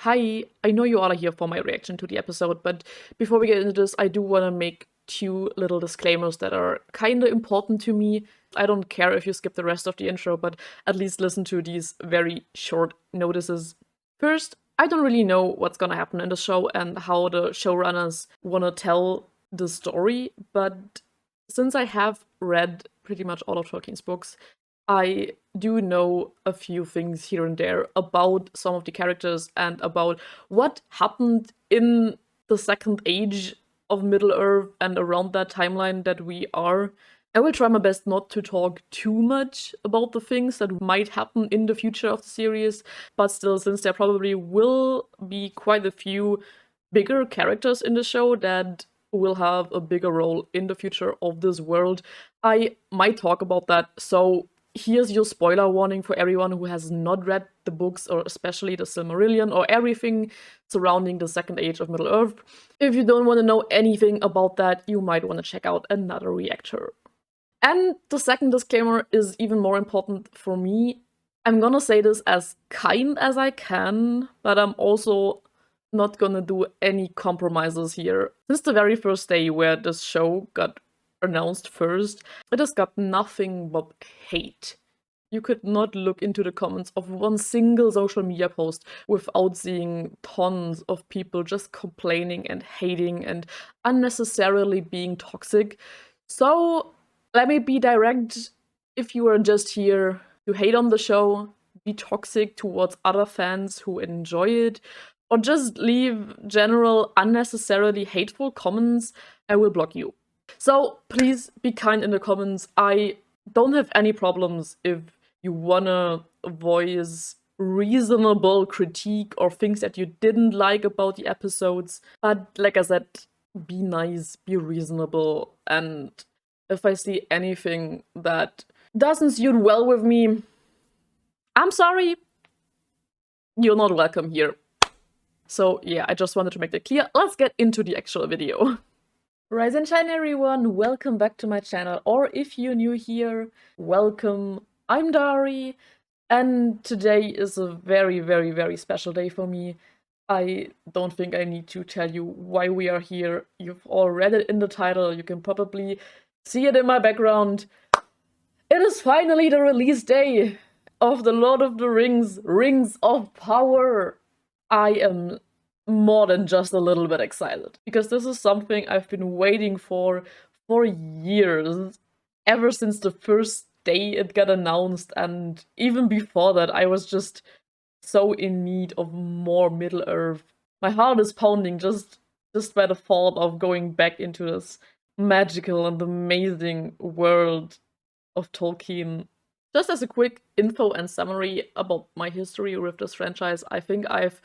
Hi, I know you all are here for my reaction to the episode, but before we get into this, I do want to make two little disclaimers that are kind of important to me. I don't care if you skip the rest of the intro, but at least listen to these very short notices. First, I don't really know what's gonna happen in the show and how the showrunners wanna tell the story, but since I have read pretty much all of Tolkien's books, I do know a few things here and there about some of the characters and about what happened in the Second Age of Middle-earth and around that timeline that we are. I will try my best not to talk too much about the things that might happen in the future of the series, but still, since there probably will be quite a few bigger characters in the show that will have a bigger role in the future of this world, I might talk about that. So here's your spoiler warning for everyone who has not read the books, or especially the Silmarillion, or everything surrounding the Second Age of Middle-earth. If you don't want to know anything about that, you might want to check out another reactor. And the second disclaimer is even more important for me. I'm gonna say this as kind as I can, but I'm also not gonna do any compromises here. Since the very first day where this show got announced first, it has got nothing but hate. You could not look into the comments of one single social media post without seeing tons of people just complaining and hating and unnecessarily being toxic. So let me be direct. If you are just here to hate on the show, be toxic towards other fans who enjoy it, or just leave general unnecessarily hateful comments, I will block you. So please be kind in the comments. I don't have any problems if you wanna voice reasonable critique or things that you didn't like about the episodes. But like I said, be nice, be reasonable, and if I see anything that doesn't suit well with me, I'm sorry, you're not welcome here. So yeah, I just wanted to make that clear. Let's get into the actual video. Rise and shine everyone, welcome back to my channel, or if you're new here, welcome. I'm Dari, and today is a very, very, very special day for me. I don't think I need to tell you why we are here. You've all read it in the title, you can probably see it in my background. It is finally the release day of The Lord of the Rings, Rings of Power. I am more than just a little bit excited, because this is something I've been waiting for years. Ever since the first day it got announced, and even before that, I was just so in need of more Middle-earth. My heart is pounding just by the thought of going back into this magical and amazing world of Tolkien. Just as a quick info and summary about my history with this franchise, I think I've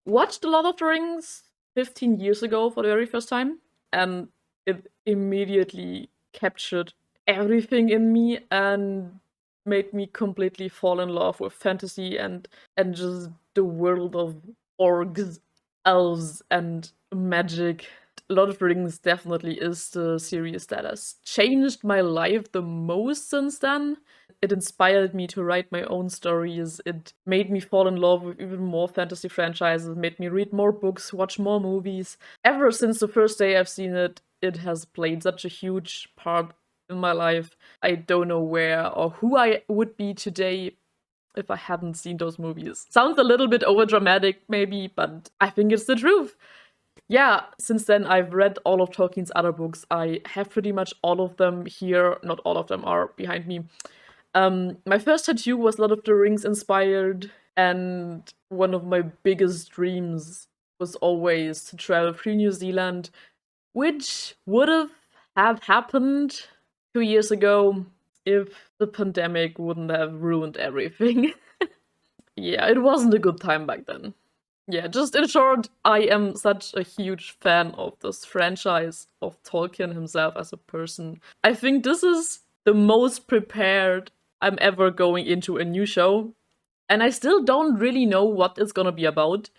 watched The Lord of the Rings 15 years ago for the very first time, and it immediately captured everything in me and made me completely fall in love with fantasy and just the world of orcs, elves, and magic. Lord of the Rings definitely is the series that has changed my life the most since then. It inspired me to write my own stories, it made me fall in love with even more fantasy franchises, made me read more books, watch more movies. Ever since the first day I've seen it, it has played such a huge part in my life. I don't know where or who I would be today if I hadn't seen those movies. Sounds a little bit overdramatic maybe, but I think it's the truth. Yeah, since then I've read all of Tolkien's other books. I have pretty much all of them here. Not all of them are behind me. My first tattoo was Lord of the Rings inspired, and one of my biggest dreams was always to travel through New Zealand, which would have happened 2 years ago if the pandemic wouldn't have ruined everything. Yeah, it wasn't a good time back then. Yeah, just in short, I am such a huge fan of this franchise, of Tolkien himself as a person. I think this is the most prepared I'm ever going into a new show, and I still don't really know what it's gonna be about.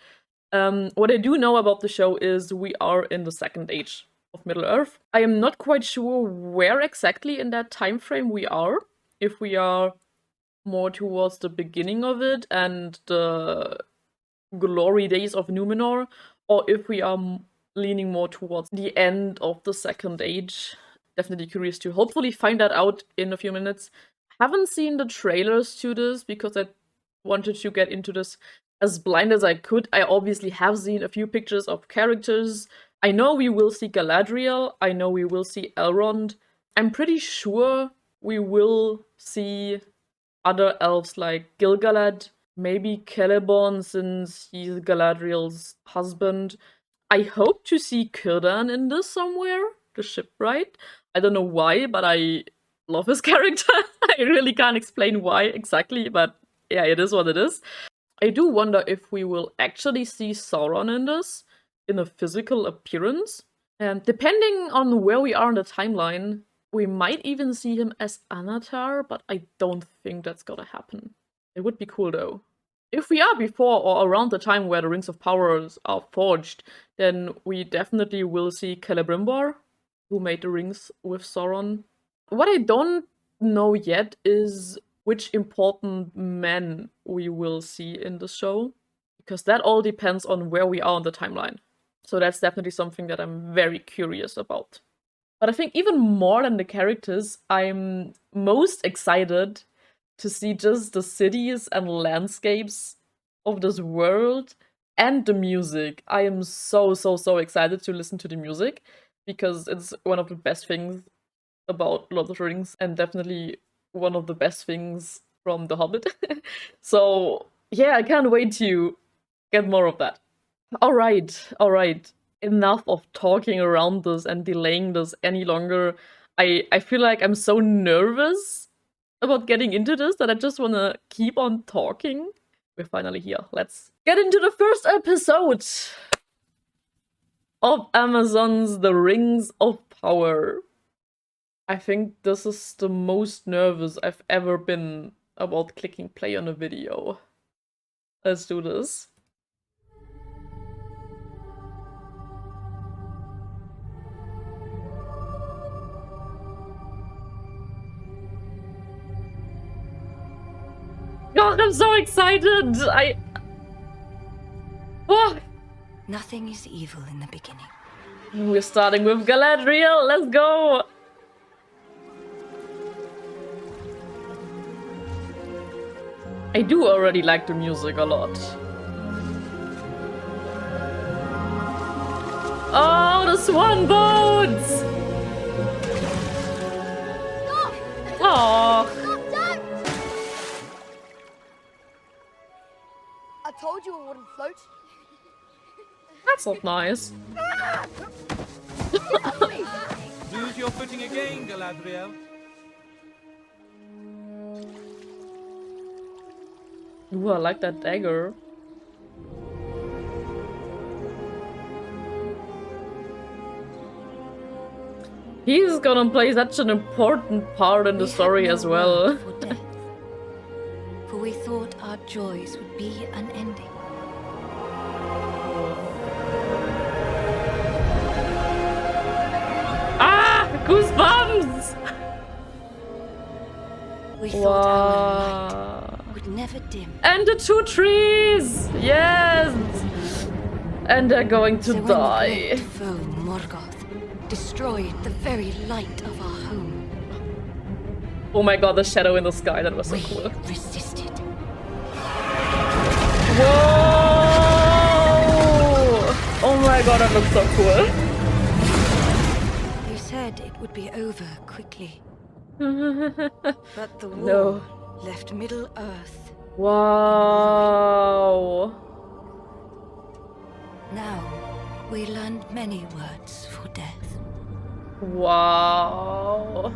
What I do know about the show is we are in the Second Age of Middle-earth. I am not quite sure where exactly in that time frame we are. If we are more towards the beginning of it and the glory days of Numenor, or if we are leaning more towards the end of the Second Age. Definitely curious to hopefully find that out in a few minutes. Haven't seen the trailers to this because I wanted to get into this as blind as I could. I obviously have seen a few pictures of characters. I know we will see Galadriel. I know we will see Elrond. I'm pretty sure we will see other elves like Gil-galad, maybe Celeborn since he's Galadriel's husband. I hope to see Círdan in this somewhere, the shipwright. I don't know why, but I love his character. I really can't explain why exactly, but yeah, it is what it is. I do wonder if we will actually see Sauron in this, in a physical appearance. And depending on where we are in the timeline, we might even see him as Anatar, but I don't think that's gonna happen. It would be cool though. If we are before or around the time where the Rings of Power are forged, then we definitely will see Celebrimbor, who made the rings with Sauron. What I don't know yet is which important men we will see in the show, because that all depends on where we are on the timeline. So that's definitely something that I'm very curious about. But I think even more than the characters, I'm most excited to see just the cities and landscapes of this world and the music. I am so excited to listen to the music because it's one of the best things about Lord of the Rings and definitely one of the best things from The Hobbit. So yeah, I can't wait to get more of that. All right. Enough of talking around this and delaying this any longer. I feel like I'm so nervous about getting into this that I just want to keep on talking. We're finally here. Let's get into the first episode of Amazon's The Rings of Power. I think this is the most nervous I've ever been about clicking play on a video. Let's do this. God, I'm so excited! Oh! Nothing is evil in the beginning. We're starting with Galadriel, let's go! I do already like the music a lot. Oh, the swan boats! Aww. I told you it wouldn't float. That's not nice. Lose your footing again, Galadriel. Ooh, I like that dagger. He's gonna play such an important part in the story as well. For we thought our joys would be unending. Ah! Goosebumps! We thought our light would never dim. And the two trees! Yes! And they're going to die. When the great foe Morgoth destroyed the very light of our home. Oh my god, the shadow in the sky, that was so We cool. resisted. Whoa! Oh my god, that looks so cool. They said it would be over quickly. But the war left Middle-earth. Wow. Now, we learned many words for death. Wow.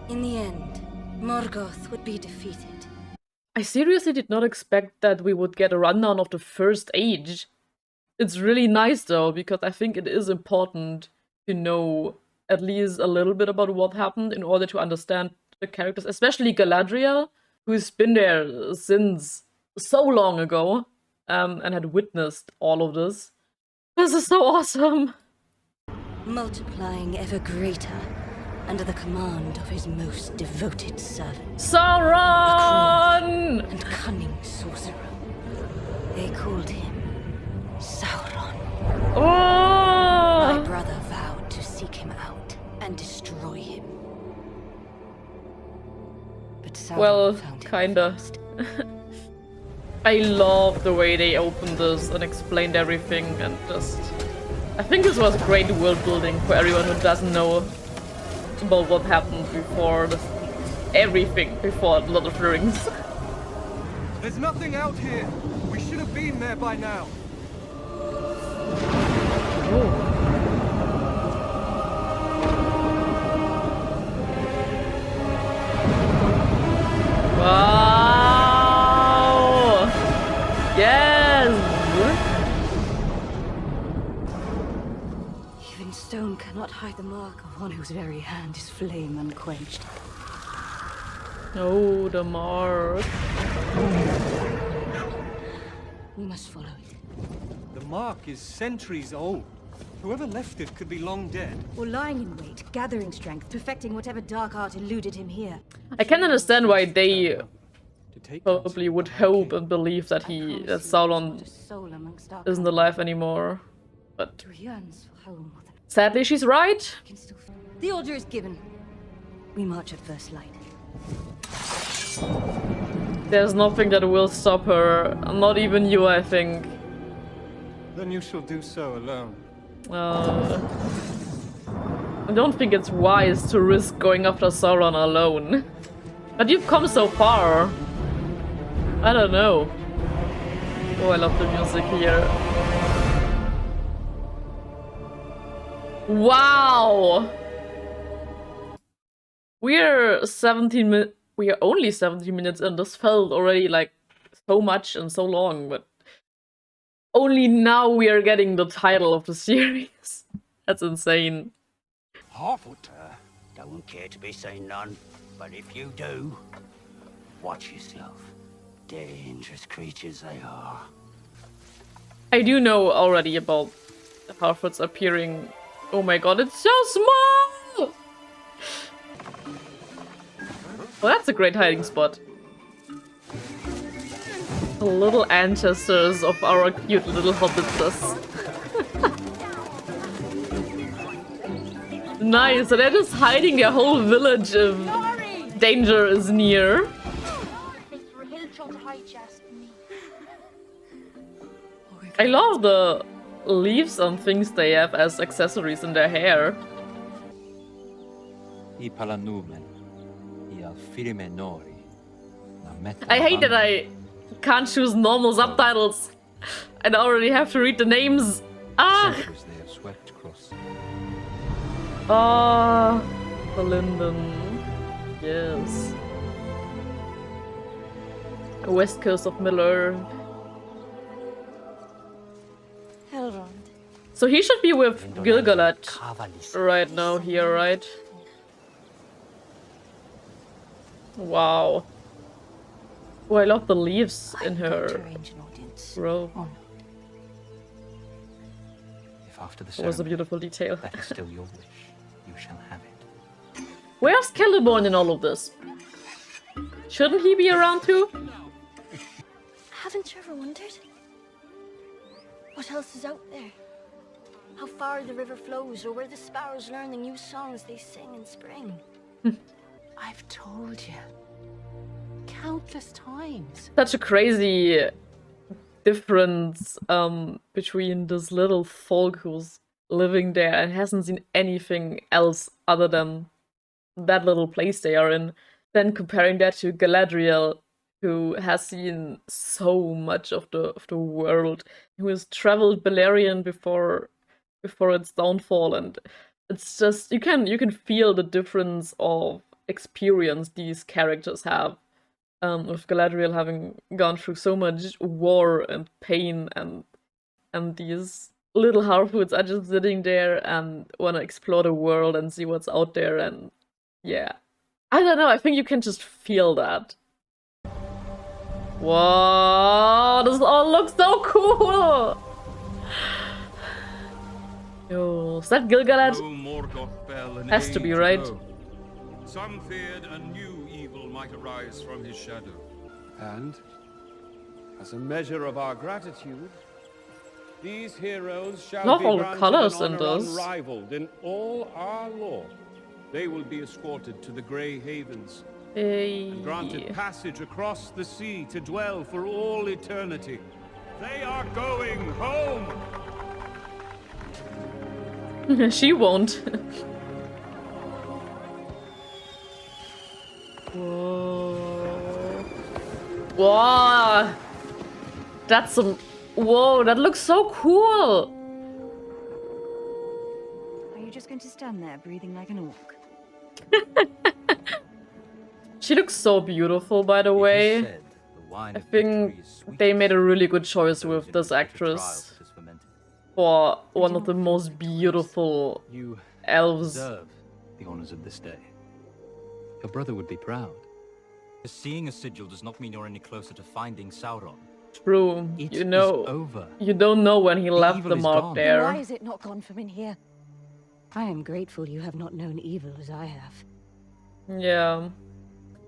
In the end, Morgoth would be defeated. I seriously did not expect that we would get a rundown of the First Age. It's really nice though, because I think it is important to know at least a little bit about what happened in order to understand the characters, especially Galadriel, who's been there since so long ago, and had witnessed all of this. This is so awesome! Multiplying ever greater under the command of his most devoted servant. Sauron! And cunning sorcerer. They called him Sauron. Oh! My brother vowed to seek him out and destroy him. But Sauron Well, found him kinda. first. I love the way they opened this and explained everything and just... I think this was great world building for everyone who doesn't know about what happened before everything before Lord of the Rings. There's nothing out here. We should have been there by now. Oh. Wow! Yes! Even stone cannot hide the mark of one whose very hand is flame unquenched. Oh, the mark. We must follow it. The mark is centuries old. Whoever left it could be long dead. Or lying in wait, gathering strength, perfecting whatever dark art eluded him here. I can understand why they To take probably would hope and believe that that Sauron isn't alive anymore. But Yearns for home. sadly, she's right. The order is given. We march at first light. There's nothing that will stop her. Not even you, I think. Then you shall do so alone. I don't think it's wise to risk going after Sauron alone. But you've come so far. I don't know. Oh, I love the music here. Wow! We're only 17 minutes in. This felt already like so much and so long, but only now we are getting the title of the series. That's insane. Harfoot don't care to be seen none, but if you do, watch yourself. Dangerous creatures they are. I do know already about the Harfoots appearing. Oh my god, it's so small! Well, that's a great hiding spot. The little ancestors of our cute little hobbitses. Nice, so they're just hiding their whole village if danger is near. I love the leaves and things they have as accessories in their hair. I hate that I can't choose normal subtitles. I already have to read the names. Ah! Ah, the linden. Yes. The west coast of Middle-earth. Elrond. So he should be with Gilgalad right now here, right? Wow. Oh, I love the leaves in her robe. If after the That was a ceremony, beautiful detail. that is still your wish, you shall have it. Where's Celeborn in all of this? Shouldn't he be around too? Haven't you ever wondered? What else is out there? How far the river flows, or where the sparrows learn the new songs they sing in spring? I've told you countless times. Such a crazy difference between this little folk who's living there and hasn't seen anything else other than that little place they are in. Then comparing that to Galadriel, who has seen so much of the world, who has traveled Beleriand before its downfall, and it's just you can feel the difference of experience these characters have. With Galadriel having gone through so much war and pain, and these little Harfoots are just sitting there and want to explore the world and see what's out there, and yeah. I don't know, I think you can just feel that. Wow, this all looks so cool! Yo, is that Gilgalad? Has to be, right? Some feared a new evil might arise from his shadow. And? As a measure of our gratitude, these heroes shall Love be all the granted colors an in honor this. unrivaled in all our lore. They will be escorted to the Grey Havens and granted Hey. passage across the sea to dwell for all eternity. They are going home! She won't. Whoa. Whoa. That's some... Whoa, that looks so cool. Are you just going to stand there breathing like an orc? She looks so beautiful, by the way. I think they made a really good choice with this actress for one of the most beautiful elves. Deserve the honors of this day. Your brother would be proud. Seeing a sigil does not mean you're any closer to finding Sauron. True, It you know, is over. you don't know when he left evil the is mark gone. there. Why is it not gone from in here? I am grateful you have not known evil as I have. Yeah.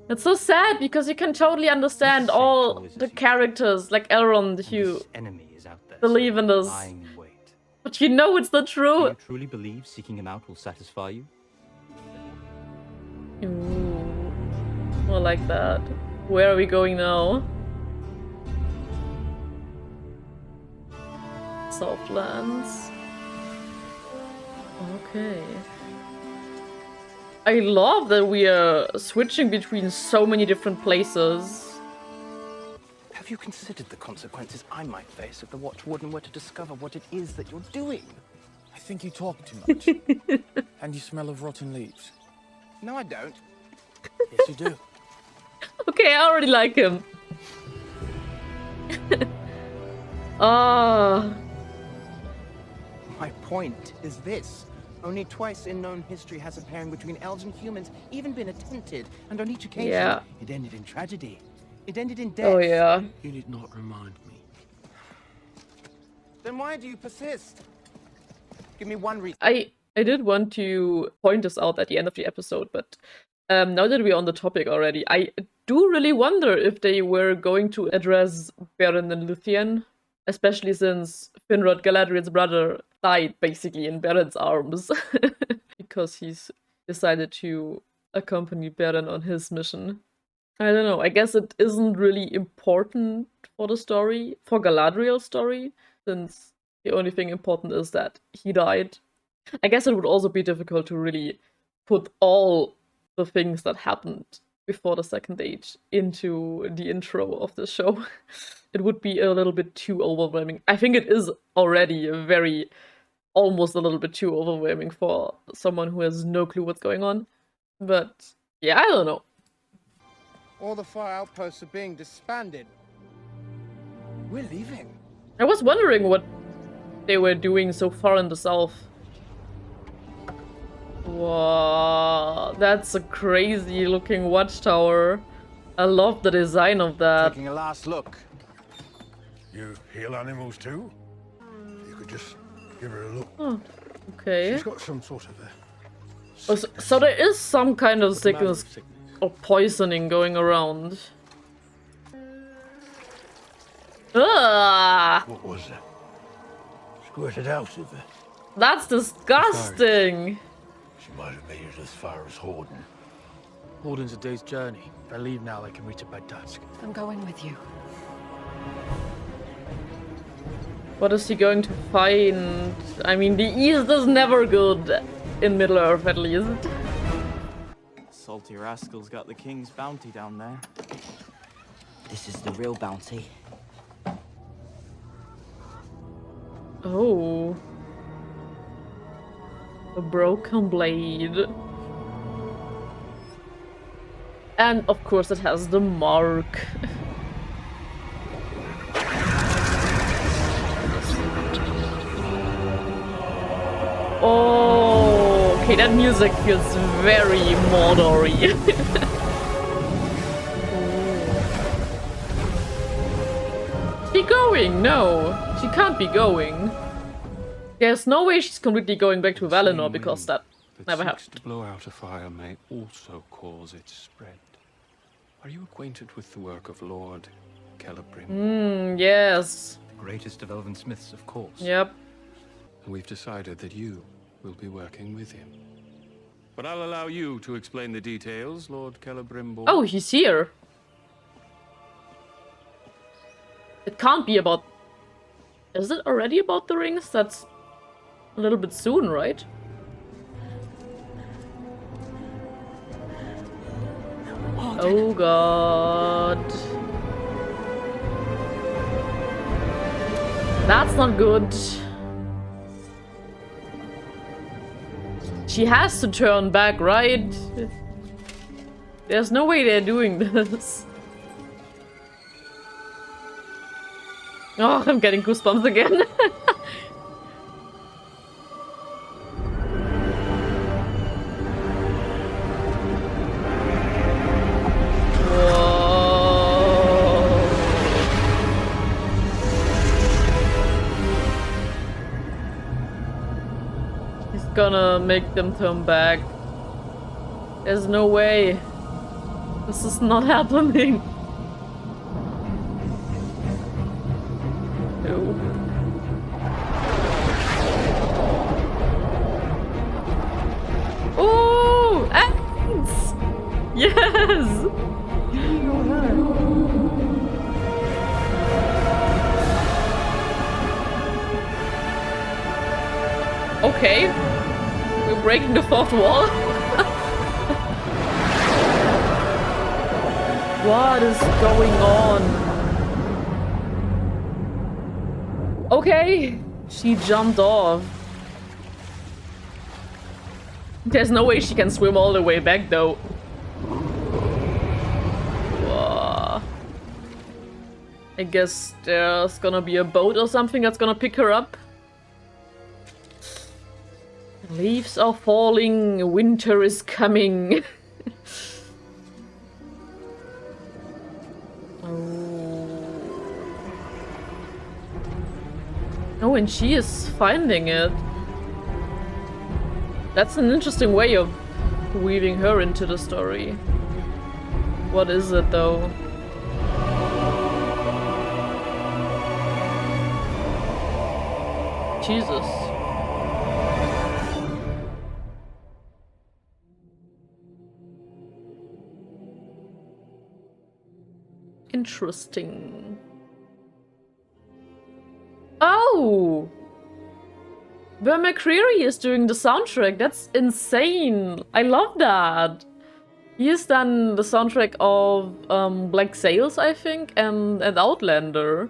It's so sad because you can totally understand all the characters, like Elrond, who Enemy is out there, believe in this. lying in wait. But you know it's the Do truth. you truly believe seeking him out will satisfy you? Ooh. More like that. Where are we going now? Southlands. Okay. I love that we are switching between so many different places. Have you considered the consequences I might face if the Watchwarden were to discover what it is that you're doing? I think you talk too much. And you smell of rotten leaves. No, I don't. Yes, you do. Okay, I already like him. Ah. My point is this. Only twice in known history has a pairing between elves and humans even been attempted, and on each occasion, Yeah. it ended in tragedy. It ended in death. Oh yeah. You need not remind me. Then why do you persist? Give me one reason. I did want to point this out at the end of the episode, but now that we're on the topic already, I do really wonder if they were going to address Beren and Luthien, especially since Finrod, Galadriel's brother, died basically in Beren's arms because he's decided to accompany Beren on his mission. I don't know, I guess it isn't really important for the story, for Galadriel's story, since the only thing important is that he died. I guess it would also be difficult to really put all the things that happened before the Second Age into the intro of the show. It would be a little bit too overwhelming. I think it is already almost a little bit too overwhelming for someone who has no clue what's going on. But yeah, I don't know. All the fire outposts are being disbanded. We're leaving. I was wondering what they were doing so far in the south. Wow, that's a crazy looking watchtower. I love the design of that. Taking a last look. You heal animals too? You could just give her a look. Oh, okay. She's got some sort of a... Oh, so there is some kind of sickness or poisoning going around. Ugh! What was that? Squirted out of her. That's disgusting! She might have made it as far as Horden. Horden's a day's journey. If I leave now, they can reach it by dusk. I'm going with you. What is he going to find? I mean, the East is never good. In Middle-earth, at least. Salty rascals got the king's bounty down there. This is the real bounty. Oh. A broken blade. And of course it has the mark. Oh, okay, that music feels very Mordory. She going? No, she can't be going. There's no way she's completely going back to Valinor because that never happened. To blow out a fire may also cause its spread. Are you acquainted with the work of Lord Celebrimbor. Yes. The greatest of elven smiths, of course. Yep. And we've decided that you will be working with him. But I'll allow you to explain the details, Lord Celebrimbor. Oh, he's here. It can't be about... Is it already about the rings? That's a little bit soon, right? Oh god. That's not good. She has to turn back, right? There's no way they're doing this. Oh, I'm getting goosebumps again. Gonna make them turn back. There's no way. This is not happening. No. Oh, ants! Yes! Okay. We're breaking the fourth wall. What is going on? Okay. She jumped off. There's no way she can swim all the way back though. Whoa. I guess there's gonna be a boat or something that's gonna pick her up. Leaves are falling, winter is coming. Oh, and she is finding it. That's an interesting way of weaving her into the story. What is it, though? Jesus. Interesting. Oh! Where McCreary is doing the soundtrack. That's insane. I love that. He has done the soundtrack of Black Sails, I think, and Outlander.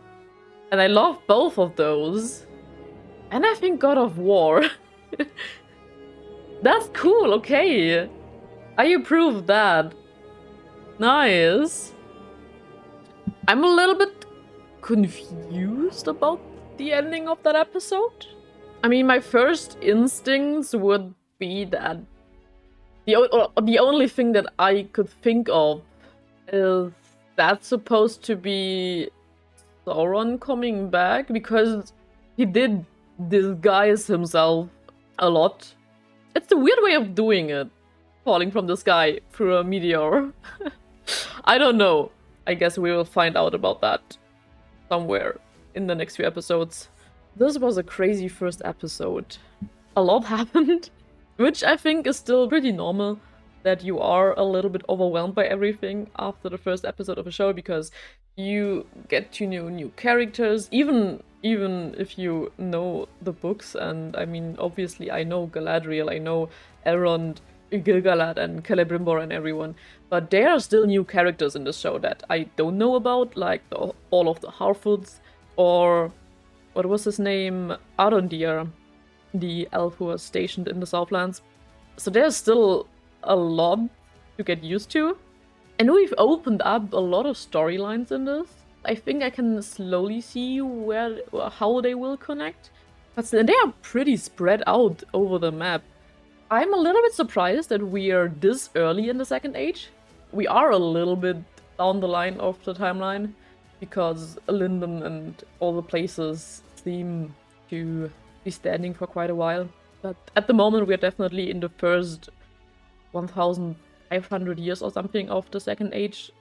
And I love both of those. And I think God of War. That's cool, okay. I approve that. Nice. I'm a little bit confused about the ending of that episode. I mean, my first instincts would be that the only thing that I could think of is that's supposed to be Sauron coming back, because he did disguise himself a lot. It's a weird way of doing it, falling from the sky through a meteor. I don't know. I guess we will find out about that somewhere in the next few episodes. This was a crazy first episode. A lot happened, which I think is still pretty normal, that you are a little bit overwhelmed by everything after the first episode of a show, because you get to know new characters, even if you know the books. And I mean, obviously I know Galadriel, I know Elrond, Gil-galad and Celebrimbor and everyone, but there are still new characters in the show that I don't know about, like all of the Harfoots, or what was his name, Arondir, the elf who was stationed in the Southlands. So there's still a lot to get used to, and we've opened up a lot of storylines in this. I think I can slowly see how they will connect, but still, they are pretty spread out over the map. I'm a little bit surprised that we are this early in the Second Age. We are a little bit down the line of the timeline, because Linden and all the places seem to be standing for quite a while. But at the moment, we are definitely in the first 1,500 years or something of the Second Age,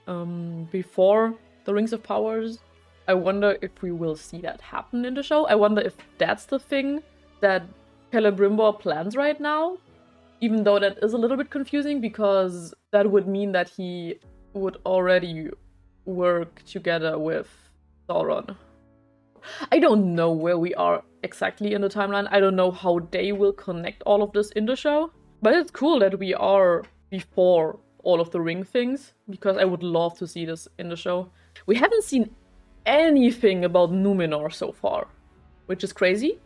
before the Rings of Powers. I wonder if we will see that happen in the show. I wonder if that's the thing that Celebrimbor plans right now. Even though that is a little bit confusing, because that would mean that he would already work together with Sauron. I don't know where we are exactly in the timeline. I don't know how they will connect all of this in the show. But it's cool that we are before all of the ring things, because I would love to see this in the show. We haven't seen anything about Numenor so far, which is crazy.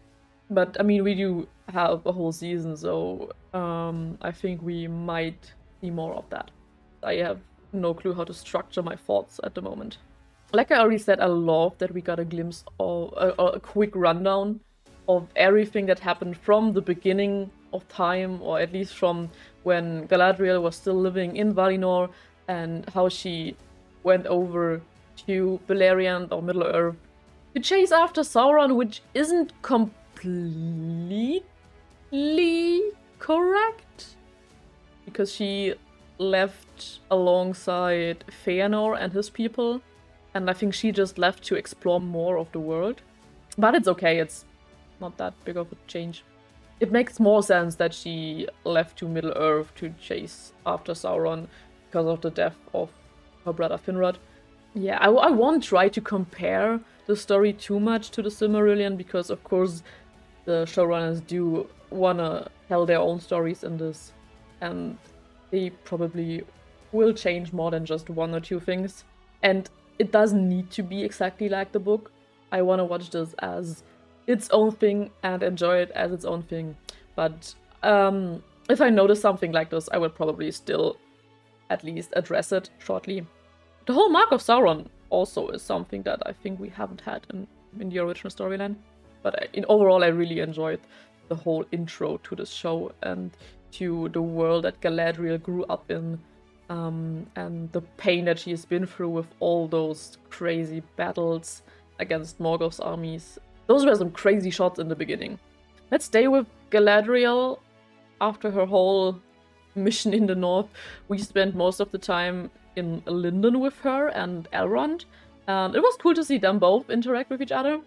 But, I mean, we do have a whole season, so I think we might see more of that. I have no clue how to structure my thoughts at the moment. Like I already said, I love that we got a glimpse of a quick rundown of everything that happened from the beginning of time, or at least from when Galadriel was still living in Valinor, and how she went over to Beleriand or Middle-earth to chase after Sauron, which isn't completely correct, because she left alongside Feanor and his people, and I think she just left to explore more of the world. But it's okay, it's not that big of a change. It makes more sense that she left to Middle-earth to chase after Sauron because of the death of her brother Finrod. Yeah, I won't try to compare the story too much to the Silmarillion, because of course the showrunners do wanna tell their own stories in this, and they probably will change more than just one or two things. And it doesn't need to be exactly like the book. I wanna watch this as its own thing and enjoy it as its own thing. But if I notice something like this, I will probably still at least address it shortly. The whole Mark of Sauron also is something that I think we haven't had in the original storyline. But overall, I really enjoyed the whole intro to this show and to the world that Galadriel grew up in, and the pain that she has been through with all those crazy battles against Morgoth's armies. Those were some crazy shots in the beginning. Let's stay with Galadriel. After her whole mission in the north, we spent most of the time in Lindon with her and Elrond. And it was cool to see them both interact with each other.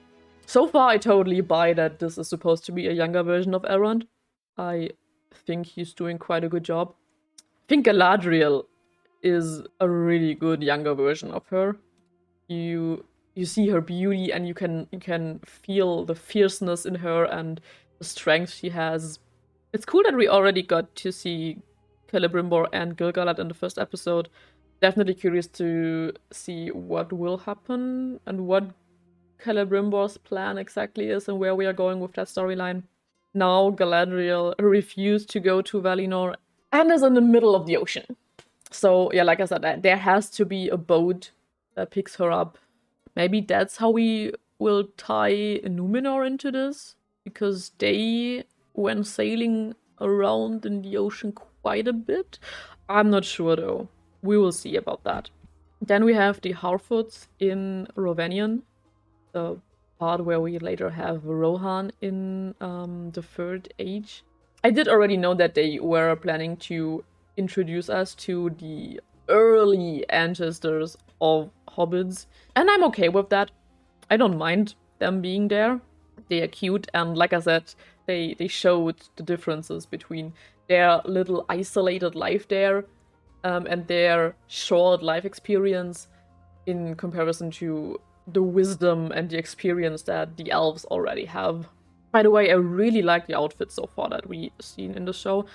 So far, I totally buy that this is supposed to be a younger version of Elrond. I think he's doing quite a good job. I think Galadriel is a really good younger version of her. You see her beauty, and you can feel the fierceness in her and the strength she has. It's cool that we already got to see Celebrimbor and Gil-galad in the first episode. Definitely curious to see what will happen and what Celebrimbor's plan exactly is and where we are going with that storyline. Now Galadriel refused to go to Valinor and is in the middle of the ocean. So yeah, like I said, there has to be a boat that picks her up. Maybe that's how we will tie Numenor into this, because they went sailing around in the ocean quite a bit. I'm not sure though. We will see about that. Then we have the Harfoots in Rovanion, the part where we later have Rohan in the Third Age. I did already know that they were planning to introduce us to the early ancestors of hobbits, and I'm okay with that. I don't mind them being there. They are cute, and like I said, they showed the differences between their little isolated life there and their short life experience in comparison to the wisdom and the experience that the elves already have. By the way, I really like the outfits so far that we've seen in the show,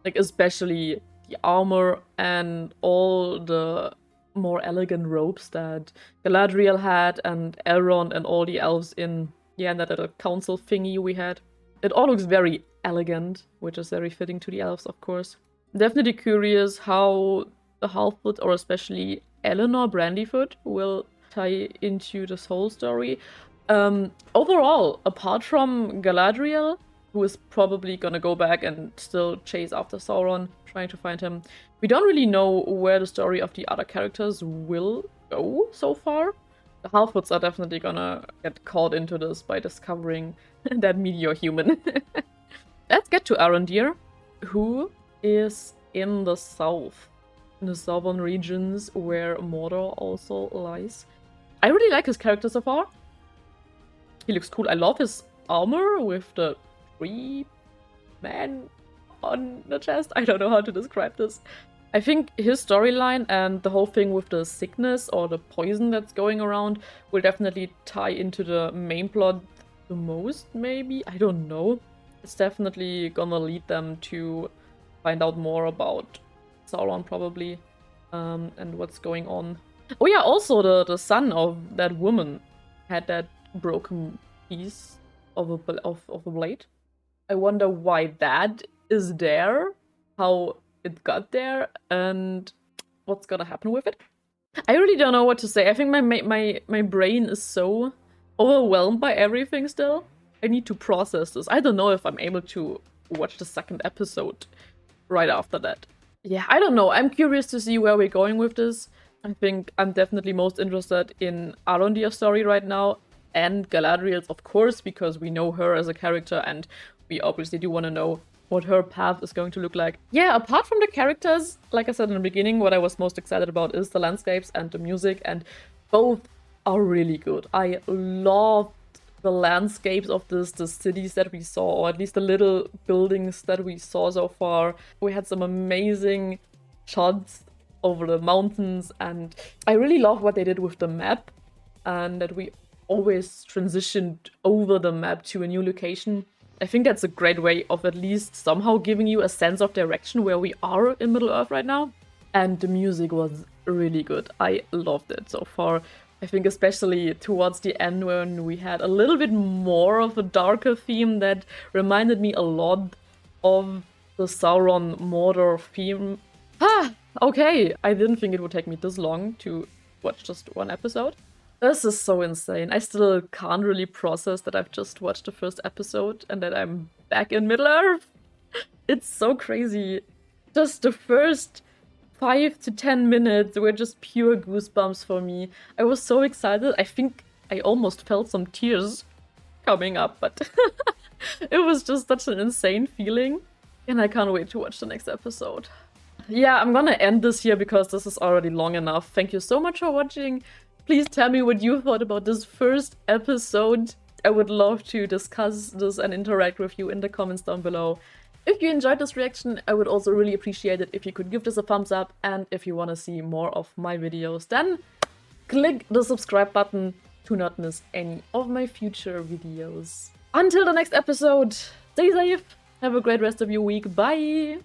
like especially the armor and all the more elegant robes that Galadriel had and Elrond and all the elves in that little council thingy we had. It all looks very elegant, which is very fitting to the elves, of course. Definitely curious how the Harfoot, or especially Eleanor Brandyfoot, will tie into this whole story. Overall, apart from Galadriel, who is probably gonna go back and still chase after Sauron, trying to find him, we don't really know where the story of the other characters will go so far. The Harfoots are definitely gonna get caught into this by discovering that meteor human. Let's get to Arondir, who is in the south, in the southern regions where Mordor also lies. I really like his character so far. He looks cool. I love his armor with the 3 man on the chest. I don't know how to describe this. I think his storyline and the whole thing with the sickness or the poison that's going around will definitely tie into the main plot the most, maybe? I don't know. It's definitely gonna lead them to find out more about Sauron, probably, and what's going on. Oh yeah, also the son of that woman had that broken piece of a blade. I wonder why that is there, how it got there, and what's gonna happen with it. I really don't know what to say. I think my brain is so overwhelmed by everything still. I need to process this. I don't know if I'm able to watch the second episode right after that. Yeah, I don't know. I'm curious to see where we're going with this. I think I'm definitely most interested in Arondir's story right now, and Galadriel's, of course, because we know her as a character and we obviously do want to know what her path is going to look like. Yeah, apart from the characters, like I said in the beginning, what I was most excited about is the landscapes and the music, and both are really good. I loved the landscapes of the cities that we saw, or at least the little buildings that we saw so far. We had some amazing shots over the mountains, and I really love what they did with the map, and that we always transitioned over the map to a new location. I think that's a great way of at least somehow giving you a sense of direction where we are in Middle-earth right now. And the music was really good. I loved it so far. I think especially towards the end when we had a little bit more of a darker theme that reminded me a lot of the Sauron Mordor theme. Okay, I didn't think it would take me this long to watch just one episode. This is so insane. I still can't really process that I've just watched the first episode and that I'm back in Middle-earth. It's so crazy. Just the first 5 to 10 minutes were just pure goosebumps for me. I was so excited. I think I almost felt some tears coming up, but it was just such an insane feeling. And I can't wait to watch the next episode. Yeah, I'm gonna end this here because this is already long enough. Thank you so much for watching. Please tell me what you thought about this first episode. I would love to discuss this and interact with you in the comments down below. If you enjoyed this reaction, I would also really appreciate it if you could give this a thumbs up, and if you want to see more of my videos, then click the subscribe button to not miss any of my future videos. Until the next episode, stay safe, have a great rest of your week, bye!